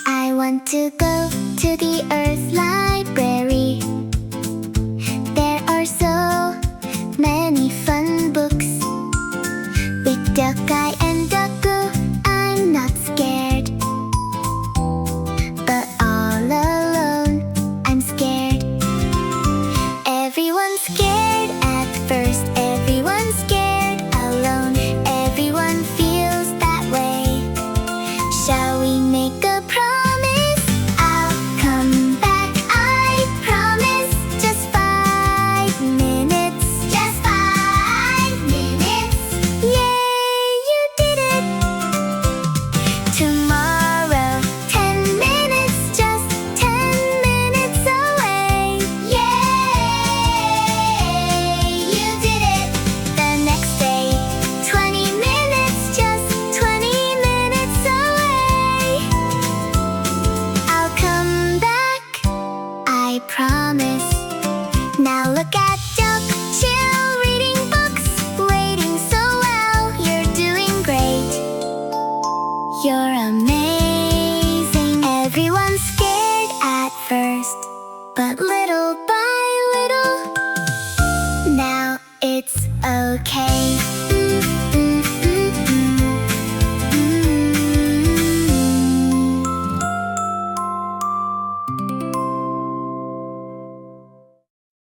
I want to go to the Earth Library. There are so many fun books. With Duck-i and Duck-u, I'm not scared. But all alone, I'm scared. Everyone's scared at first. Everyone's scared alone. Everyone feels that way. Shall we make a promise? I'll come back, I promise. Just 5 minutes. Just 5 minutes. Yay, you did it! Tomorrow, 10 minutes. Just 10 minutes away. Yay, you did it! The next day, 20 minutes. Just 20 minutes away. I'll come back, I promise. Now look at Duck-chil reading books, waiting so well. You're doing great. You're amazing. Everyone's scared at first, but little by little, now it's okay.